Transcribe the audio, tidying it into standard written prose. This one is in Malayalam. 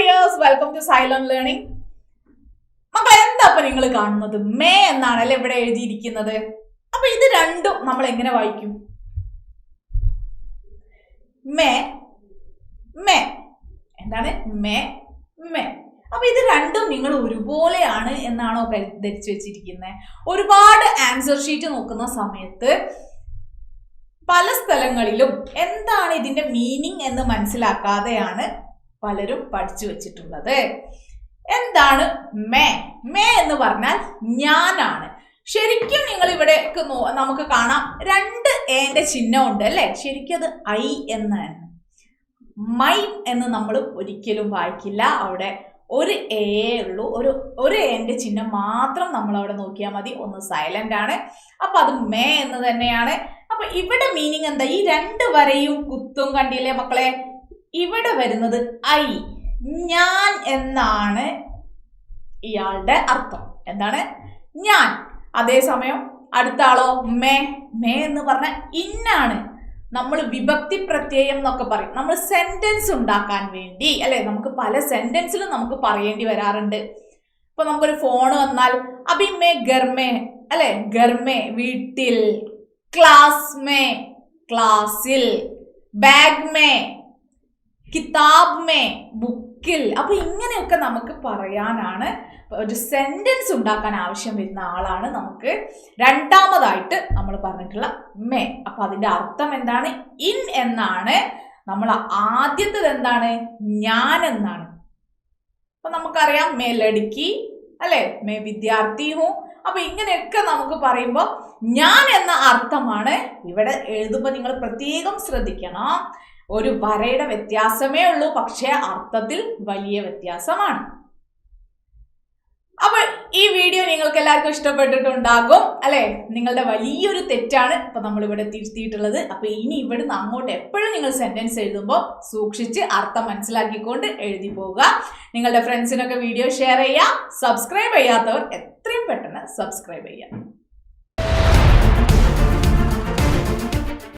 dears, welcome to Xylem Learning. മക്കളെ എന്താ നിങ്ങൾ കാണുന്നത് മേ എന്നാണല്ലേ ഇവിടെ എഴുതിയിരിക്കുന്നത്. അപ്പോൾ ഇത് രണ്ടും നമ്മൾ എങ്ങനെ വായിക്കും? മേ മേ എന്താണ് മേ മേ. അപ്പോൾ ഇത് രണ്ടും നിങ്ങൾ ഒരുപോലെയാണ് എന്നാണോ ധരിച്ചു വെച്ചിരിക്കുന്നത്? ഒരുപാട് ആൻസർ ഷീറ്റ് നോക്കുന്ന സമയത്ത് പല സ്ഥലങ്ങളിലും എന്താണ് ഇതിന്റെ മീനിങ് എന്ന് മനസ്സിലാക്കാതെയാണ് പലരും പഠിച്ചു വെച്ചിട്ടുള്ളത്. എന്താണ് മേ? മേ എന്ന് പറഞ്ഞാൽ ഞാനാണ്. ശരിക്കും നിങ്ങൾ ഇവിടെ നമുക്ക് കാണാം രണ്ട് എന്റെ ചിഹ്നം ഉണ്ട് അല്ലെ? ശരിക്കും അത് ഐ എന്നാണ്. മൈ എന്ന് നമ്മൾ ഒരിക്കലും വായിക്കില്ല. അവിടെ ഒരു എ ഉള്ളൂ, ഒരു എന്റെ ചിഹ്നം മാത്രം നമ്മൾ അവിടെ നോക്കിയാൽ മതി. ഒന്ന് സൈലന്റ് ആണ്, അപ്പൊ അത് മേ എന്ന് തന്നെയാണ്. അപ്പൊ ഇവിടെ മീനിങ് എന്താ? ഈ രണ്ട് വരയും കുത്തും കണ്ടില്ലേ മക്കളെ? ഇവിടെ വരുന്നത് ഐ, ഞാൻ എന്നാണ് ഇയാളുടെ അർത്ഥം. എന്താണ്? ഞാൻ. അതേസമയം അടുത്ത ആളോ മേ. മേ എന്ന് പറഞ്ഞാൽ ഇന്നാണ്. നമ്മൾ വിഭക്തി പ്രത്യയം എന്നൊക്കെ പറയും. നമ്മൾ സെന്റൻസ് ഉണ്ടാക്കാൻ വേണ്ടി അല്ലെ, നമുക്ക് പല സെന്റൻസിലും നമുക്ക് പറയേണ്ടി വരാറുണ്ട്. ഇപ്പൊ നമുക്കൊരു ഫോൺ വന്നാൽ അഭി മേ ഗർമേ അല്ലെ, ഗർമേ വീട്ടിൽ, ക്ലാസ് മേ ക്ലാസ്സിൽ, ബാഗ് മേ, കിതാബ് മേ ബുക്കിൽ. അപ്പൊ ഇങ്ങനെയൊക്കെ നമുക്ക് പറയാനാണ്, ഒരു സെന്റൻസ് ഉണ്ടാക്കാൻ ആവശ്യം വരുന്ന ആളാണ് നമുക്ക് രണ്ടാമതായിട്ട് നമ്മൾ പറഞ്ഞിട്ടുള്ള മേ. അപ്പൊ അതിന്റെ അർത്ഥം എന്താണ്? ഇൻ എന്നാണ്. നമ്മൾ ആദ്യത്തേത് എന്താണ്? ഞാൻ എന്നാണ്. അപ്പൊ നമുക്കറിയാം മേ ലടുക്കി അല്ലെ, മേ വിദ്യാർത്ഥി ഹൂ. അപ്പൊ ഇങ്ങനെയൊക്കെ നമുക്ക് പറയുമ്പോൾ ഞാൻ എന്ന അർത്ഥമാണ്. ഇവിടെ എഴുതുമ്പോൾ നിങ്ങൾ പ്രത്യേകം ശ്രദ്ധിക്കണം. ഒരു വരയുടെ വ്യത്യാസമേ ഉള്ളൂ, പക്ഷേ അർത്ഥത്തിൽ വലിയ വ്യത്യാസമാണ്. അപ്പൊ ഈ വീഡിയോ നിങ്ങൾക്ക് എല്ലാവർക്കും ഇഷ്ടപ്പെട്ടിട്ടുണ്ടാകും അല്ലെ? നിങ്ങളുടെ വലിയൊരു തെറ്റാണ് ഇപ്പൊ നമ്മളിവിടെ തിരുത്തിയിട്ടുള്ളത്. അപ്പൊ ഇനി ഇവിടുന്ന് അങ്ങോട്ട് എപ്പോഴും നിങ്ങൾ സെന്റൻസ് എഴുതുമ്പോൾ സൂക്ഷിച്ച് അർത്ഥം മനസ്സിലാക്കിക്കൊണ്ട് എഴുതി പോവുക. നിങ്ങളുടെ ഫ്രണ്ട്സിനൊക്കെ വീഡിയോ ഷെയർ ചെയ്യുക. സബ്സ്ക്രൈബ് ചെയ്യാത്തവർ എത്രയും പെട്ടെന്ന് സബ്സ്ക്രൈബ് ചെയ്യുക.